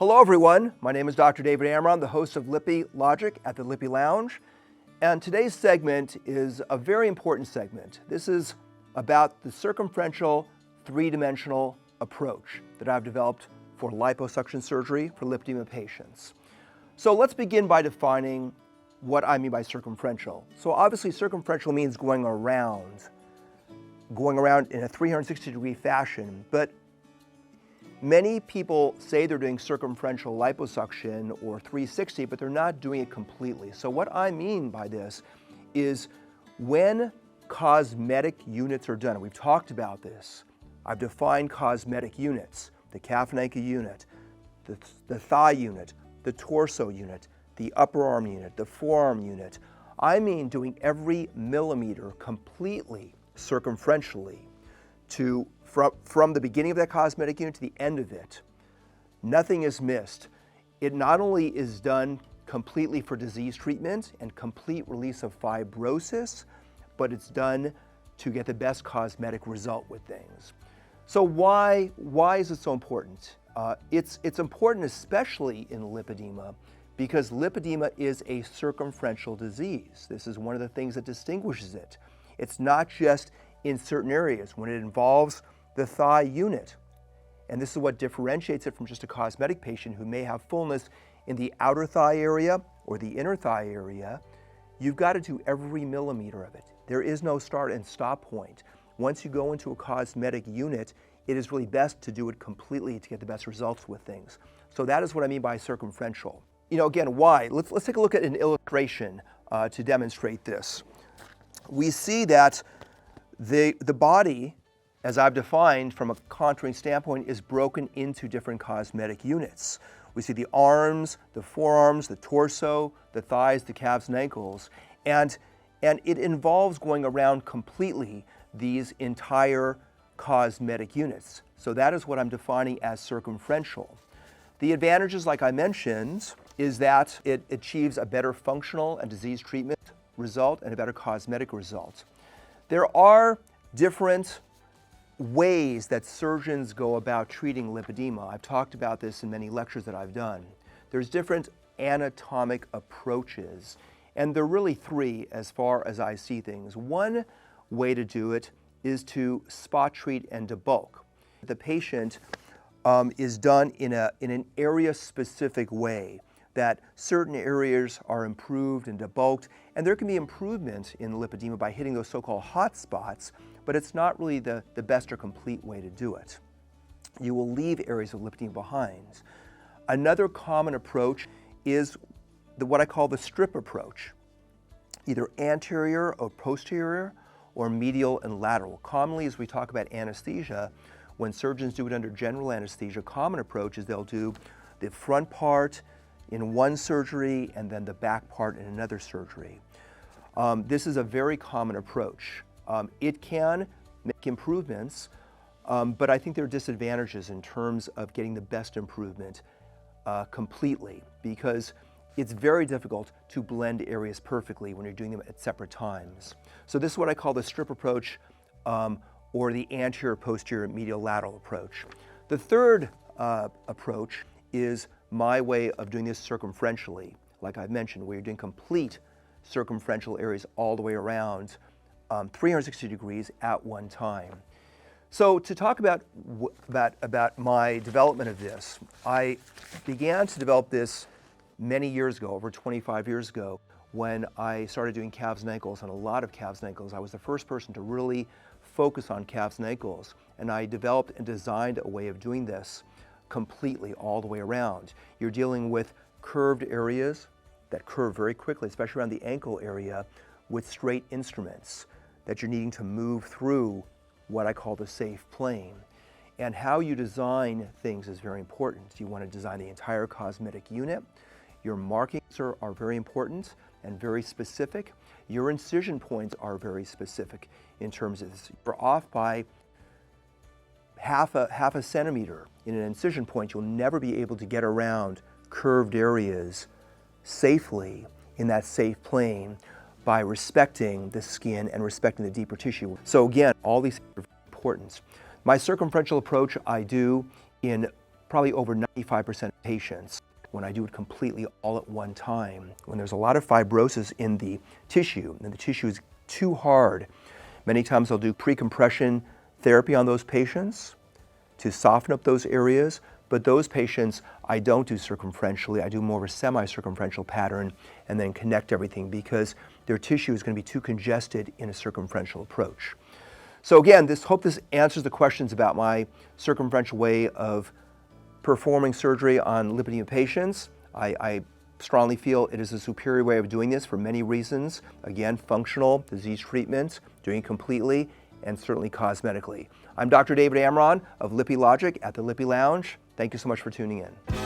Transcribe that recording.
Hello everyone, my name is Dr. David Amron, the host of Lippy Logic at the Lippy Lounge. And today's segment is a very important segment. This is about the circumferential three-dimensional approach that I've developed for liposuction surgery for lipedema patients. So let's begin by defining what I mean by circumferential. So obviously circumferential means going around in a 360-degree fashion, but many people say they're doing circumferential liposuction or 360, but they're not doing it completely. So what I mean by this is when cosmetic units are done, and we've talked about this, I've defined cosmetic units, the calf and ankle unit, the thigh unit, the torso unit, the upper arm unit, the forearm unit. I mean doing every millimeter completely circumferentially from the beginning of that cosmetic unit to the end of it. Nothing is missed. It not only is done completely for disease treatment and complete release of fibrosis, but it's done to get the best cosmetic result with things. So why is it so important? It's important especially in lipedema because lipedema is a circumferential disease. This is one of the things that distinguishes it. It's not just in certain areas. When it involves the thigh unit, and this is what differentiates it from just a cosmetic patient who may have fullness in the outer thigh area or the inner thigh area, you've got to do every millimeter of it. There is no start and stop point. Once you go into a cosmetic unit, it is really best to do it completely to get the best results with things. So that is what I mean by circumferential. You know, again, why? Let's take a look at an illustration to demonstrate this. We see that the body, as I've defined from a contouring standpoint, is broken into different cosmetic units. We see the arms, the forearms, the torso, the thighs, the calves and ankles, and it involves going around completely these entire cosmetic units. So that is what I'm defining as circumferential. The advantages, like I mentioned, is that it achieves a better functional and disease treatment result and a better cosmetic result. There are different ways that surgeons go about treating lipedema. I've talked about this in many lectures that I've done. There's different anatomic approaches, and there are really three as far as I see things. One way to do it is to spot treat and debulk. The patient is done in an area-specific way, that certain areas are improved and debulked, and there can be improvement in lipedema by hitting those so-called hot spots, but it's not really the best or complete way to do it. You will leave areas of lipedema behind. Another common approach is what I call the strip approach, either anterior or posterior, or medial and lateral. Commonly, as we talk about anesthesia, when surgeons do it under general anesthesia, common approach is they'll do the front part in one surgery and then the back part in another surgery. This is a very common approach. It can make improvements, but I think there are disadvantages in terms of getting the best improvement completely, because it's very difficult to blend areas perfectly when you're doing them at separate times. So this is what I call the strip approach, or the anterior, posterior, medial, lateral approach. The third approach is my way of doing this circumferentially, like I've mentioned, where you're doing complete circumferential areas all the way around 360 degrees at one time. So to talk about my development of this, I began to develop this many years ago, over 25 years ago, when I started doing calves and ankles, and a lot of calves and ankles. I was the first person to really focus on calves and ankles, and I developed and designed a way of doing this completely all the way around. You're dealing with curved areas that curve very quickly, especially around the ankle area, with straight instruments that you're needing to move through what I call the safe plane. And how you design things is very important. You want to design the entire cosmetic unit. Your markings are very important and very specific. Your incision points are very specific in terms of this. You're off by half a centimeter in an incision point, you'll never be able to get around curved areas safely in that safe plane by respecting the skin and respecting the deeper tissue. So again, all these things are important. My circumferential approach I do in probably over 95% of patients, when I do it completely all at one time, when there's a lot of fibrosis in the tissue and the tissue is too hard, many times I'll do pre-compression therapy on those patients to soften up those areas. But those patients, I don't do circumferentially. I do more of a semi-circumferential pattern and then connect everything because their tissue is going to be too congested in a circumferential approach. So again, hope this answers the questions about my circumferential way of performing surgery on lipedema patients. I strongly feel it is a superior way of doing this for many reasons. Again, functional, disease treatment, doing it completely, and certainly cosmetically. I'm Dr. David Amron of Lippy Logic at the Lippy Lounge. Thank you so much for tuning in.